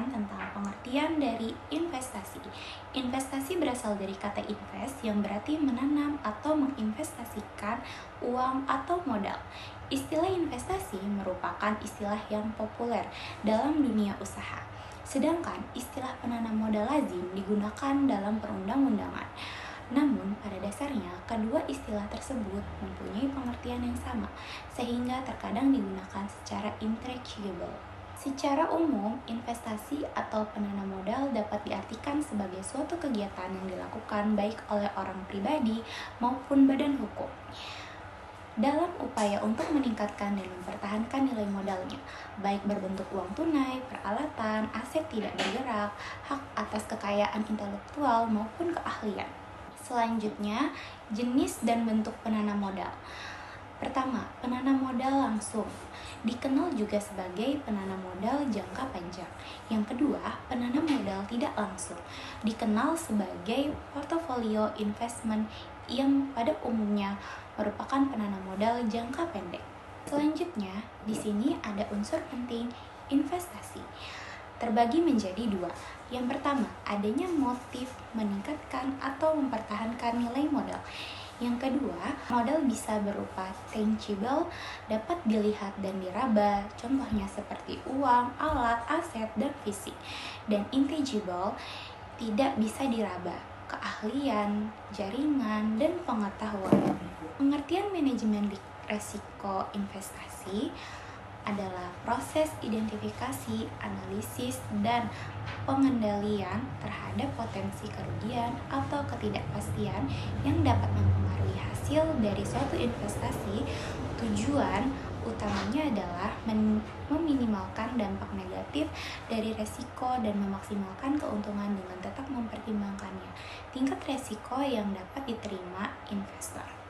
menjelaskan tentang pengertian dari investasi. Investasi berasal dari kata invest yang berarti menanam atau menginvestasikan uang atau modal. Istilah investasi merupakan istilah yang populer dalam dunia usaha. Sedangkan istilah penanam modal lazim digunakan dalam perundang-undangan. Namun, pada dasarnya, kedua istilah tersebut mempunyai pengertian yang sama, sehingga terkadang digunakan secara interchangeable. Secara umum, investasi atau penanam modal dapat diartikan sebagai suatu kegiatan yang dilakukan baik oleh orang pribadi maupun badan hukum dalam upaya untuk meningkatkan dan mempertahankan nilai modalnya, baik berbentuk uang tunai, peralatan, aset tidak bergerak, hak atas kekayaan intelektual maupun keahlian. Selanjutnya, jenis dan bentuk penanam modal. Pertama, penanam modal langsung, dikenal juga sebagai penanam modal jangka panjang. Yang kedua, penanam modal tidak langsung, dikenal sebagai portfolio investment yang pada umumnya merupakan penanam modal jangka pendek. Selanjutnya, di sini ada unsur penting investasi. Terbagi menjadi dua. Yang pertama, adanya motif meningkatkan atau mempertahankan nilai modal. Yang kedua, modal bisa berupa tangible, dapat dilihat dan diraba, contohnya seperti uang, alat, aset, dan fisik. Dan intangible, tidak bisa diraba, keahlian, jaringan, dan pengetahuan. Pengertian manajemen risiko investasi adalah proses identifikasi, analisis, dan pengendalian terhadap potensi kerugian atau ketidakpastian yang dapat mempengaruhi hasil dari suatu investasi. Tujuan utamanya adalah meminimalkan dampak negatif dari resiko dan memaksimalkan keuntungan dengan tetap mempertimbangkannya tingkat resiko yang dapat diterima investor.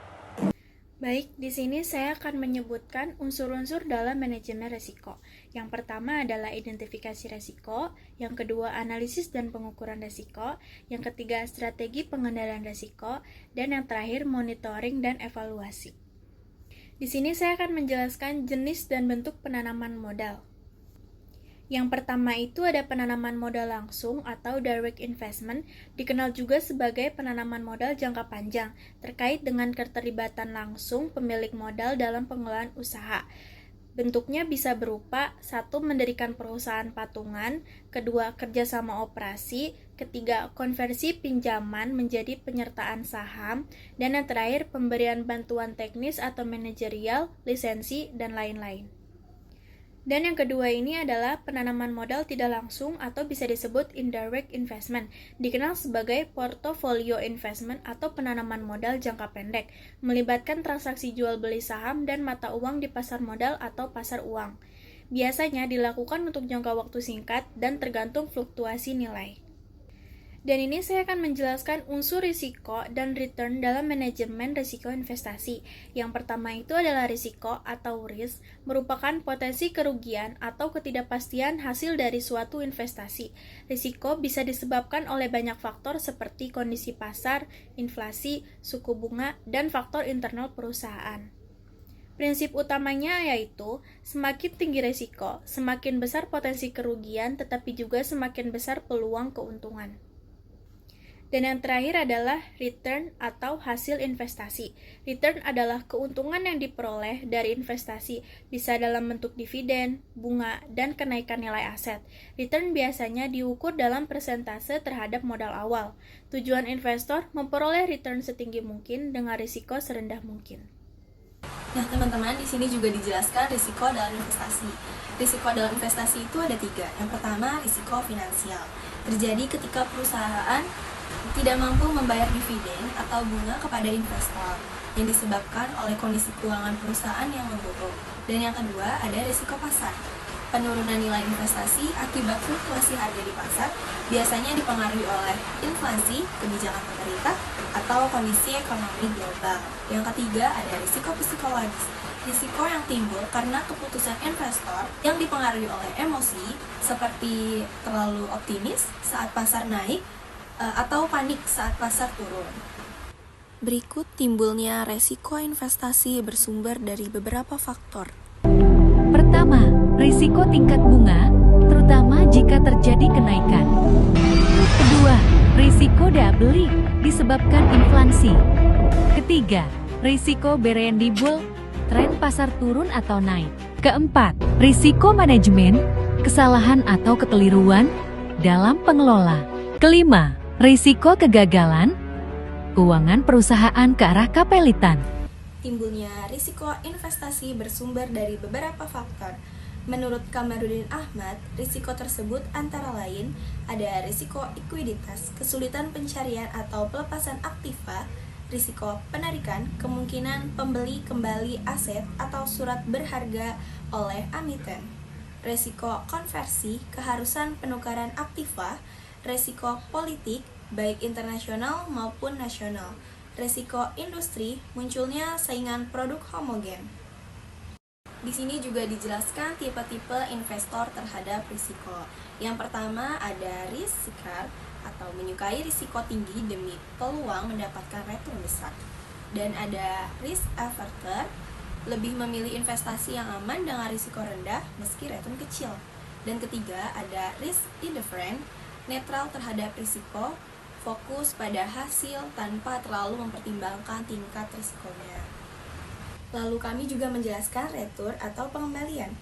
Baik, di sini saya akan menyebutkan unsur-unsur dalam manajemen risiko. Yang pertama adalah identifikasi risiko, yang kedua analisis dan pengukuran risiko, yang ketiga strategi pengendalian risiko, dan yang terakhir monitoring dan evaluasi. Di sini saya akan menjelaskan jenis dan bentuk penanaman modal. Yang pertama itu ada penanaman modal langsung atau direct investment, dikenal juga sebagai penanaman modal jangka panjang, terkait dengan keterlibatan langsung pemilik modal dalam pengelolaan usaha. Bentuknya bisa berupa 1. Mendirikan perusahaan patungan, kedua kerjasama operasi, ketiga konversi pinjaman menjadi penyertaan saham, dan yang terakhir pemberian bantuan teknis atau manajerial, lisensi, dan lain-lain. Dan yang kedua ini adalah penanaman modal tidak langsung atau bisa disebut indirect investment, dikenal sebagai portfolio investment atau penanaman modal jangka pendek, melibatkan transaksi jual beli saham dan mata uang di pasar modal atau pasar uang. Biasanya dilakukan untuk jangka waktu singkat dan tergantung fluktuasi nilai. Dan ini saya akan menjelaskan unsur risiko dan return dalam manajemen risiko investasi. Yang pertama itu adalah risiko atau risk, merupakan potensi kerugian atau ketidakpastian hasil dari suatu investasi. Risiko bisa disebabkan oleh banyak faktor seperti kondisi pasar, inflasi, suku bunga, dan faktor internal perusahaan. Prinsip utamanya yaitu semakin tinggi risiko, semakin besar potensi kerugian, tetapi juga semakin besar peluang keuntungan. Dan yang terakhir adalah return atau hasil investasi. Return adalah keuntungan yang diperoleh dari investasi, bisa dalam bentuk dividen, bunga, dan kenaikan nilai aset. Return biasanya diukur dalam persentase terhadap modal awal. Tujuan investor memperoleh return setinggi mungkin dengan risiko serendah mungkin. Nah, teman-teman, di sini juga dijelaskan risiko dalam investasi. Risiko dalam investasi itu ada 3. Yang pertama, risiko finansial. Terjadi ketika perusahaan tidak mampu membayar dividen atau bunga kepada investor yang disebabkan oleh kondisi keuangan perusahaan yang memburuk. Dan yang kedua, ada risiko pasar. Penurunan nilai investasi akibat fluktuasi harga di pasar biasanya dipengaruhi oleh inflasi, kebijakan pemerintah, atau kondisi ekonomi global. Yang ketiga, ada risiko psikologis. Risiko yang timbul karena keputusan investor yang dipengaruhi oleh emosi seperti terlalu optimis saat pasar naik atau panik saat pasar turun. Berikut timbulnya resiko investasi bersumber dari beberapa faktor. Pertama, risiko tingkat bunga, terutama jika terjadi beli disebabkan inflasi. Ketiga, risiko berendibul, tren pasar turun atau naik. Keempat, risiko manajemen, kesalahan atau kekeliruan dalam pengelola. Kelima, risiko kegagalan, keuangan perusahaan ke arah kapelitan. Timbulnya risiko investasi bersumber dari beberapa faktor. Menurut Kamarudin Ahmad, risiko tersebut antara lain ada risiko ekuiditas, kesulitan pencarian atau pelepasan aktiva, risiko penarikan, kemungkinan pembeli kembali aset atau surat berharga oleh emiten, risiko konversi, keharusan penukaran aktiva, risiko politik, baik internasional maupun nasional, risiko industri, munculnya saingan produk homogen. Di sini juga dijelaskan tipe-tipe investor terhadap risiko. Yang pertama ada risk seeker atau menyukai risiko tinggi demi peluang mendapatkan return besar. Dan ada risk averter, lebih memilih investasi yang aman dengan risiko rendah meski return kecil. Dan ketiga ada risk indifferent, netral terhadap risiko, fokus pada hasil tanpa terlalu mempertimbangkan tingkat risikonya. Lalu kami juga menjelaskan return atau pengembalian.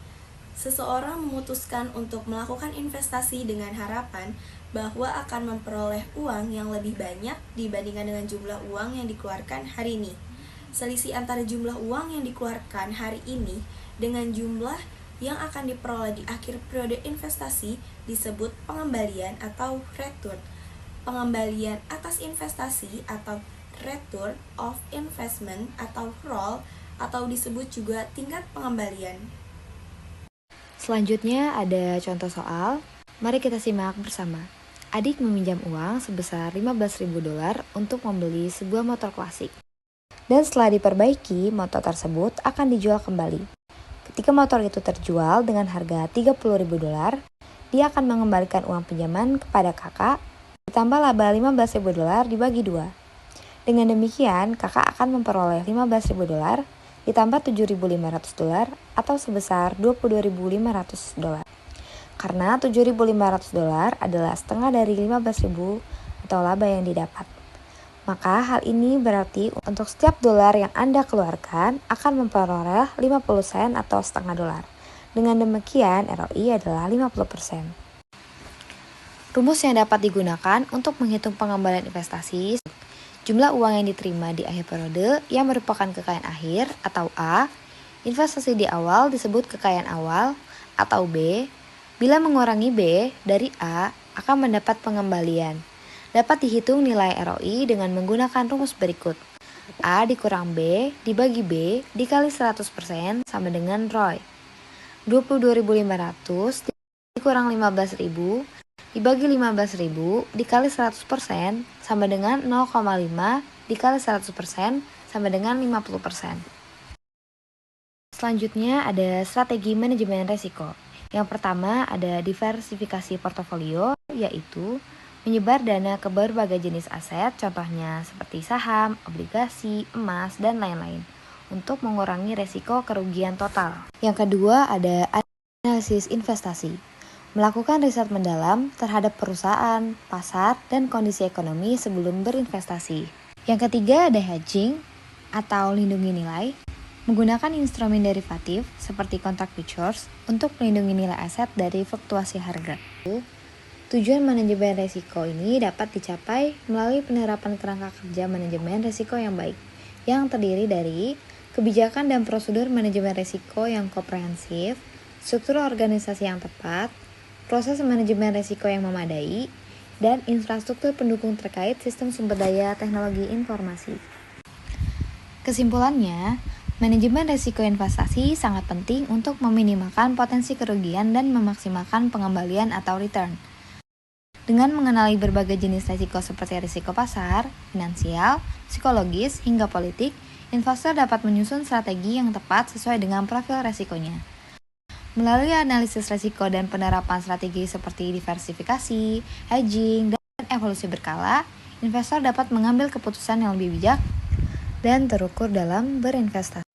Seseorang memutuskan untuk melakukan investasi dengan harapan bahwa akan memperoleh uang yang lebih banyak dibandingkan dengan jumlah uang yang dikeluarkan hari ini. Selisih antara jumlah uang yang dikeluarkan hari ini dengan jumlah yang akan diperoleh di akhir periode investasi disebut pengembalian atau return. Pengembalian atas investasi atau return of investment atau ROI atau disebut juga tingkat pengembalian. Selanjutnya ada contoh soal. Mari kita simak bersama. Adik meminjam uang sebesar $15.000 untuk membeli sebuah motor klasik. Dan setelah diperbaiki, motor tersebut akan dijual kembali. Ketika motor itu terjual dengan harga $30.000, dia akan mengembalikan uang pinjaman kepada kakak ditambah laba $15.000 dibagi 2. Dengan demikian, kakak akan memperoleh $15.000 ditambah $7.500 atau sebesar $22.500. Karena $7.500 adalah setengah dari $15.000 atau laba yang didapat. Maka hal ini berarti untuk setiap dolar yang Anda keluarkan akan memperoleh 50 sen atau setengah dolar. Dengan demikian, ROI adalah 50%. Rumus yang dapat digunakan untuk menghitung pengembalian investasi: jumlah uang yang diterima di akhir periode yang merupakan kekayaan akhir atau A, investasi di awal disebut kekayaan awal atau B, bila mengurangi B dari A akan mendapat pengembalian. Dapat dihitung nilai ROI dengan menggunakan rumus berikut. A dikurang B dibagi B dikali 100% sama dengan ROI. 22.500 dikurang 15.000 dibagi 15.000 dikali 100% sama dengan 0,5 dikali 100% sama dengan 50%. Selanjutnya ada strategi manajemen risiko. Yang pertama ada diversifikasi portofolio, yaitu menyebar dana ke berbagai jenis aset, contohnya seperti saham, obligasi, emas, dan lain-lain, untuk mengurangi risiko kerugian total. Yang kedua ada analisis investasi. Melakukan riset mendalam terhadap perusahaan, pasar, dan kondisi ekonomi sebelum berinvestasi. Yang ketiga ada hedging atau lindungi nilai. Menggunakan instrumen derivatif seperti kontrak futures untuk melindungi nilai aset dari fluktuasi harga. Tujuan manajemen risiko ini dapat dicapai melalui penerapan kerangka kerja manajemen risiko yang baik, yang terdiri dari kebijakan dan prosedur manajemen risiko yang komprehensif, struktur organisasi yang tepat, proses manajemen risiko yang memadai, dan infrastruktur pendukung terkait sistem sumber daya teknologi informasi. Kesimpulannya, manajemen risiko investasi sangat penting untuk meminimalkan potensi kerugian dan memaksimalkan pengembalian atau return. Dengan mengenali berbagai jenis risiko seperti risiko pasar, finansial, psikologis, hingga politik, investor dapat menyusun strategi yang tepat sesuai dengan profil risikonya. Melalui analisis risiko dan penerapan strategi seperti diversifikasi, hedging, dan evolusi berkala, investor dapat mengambil keputusan yang lebih bijak dan terukur dalam berinvestasi.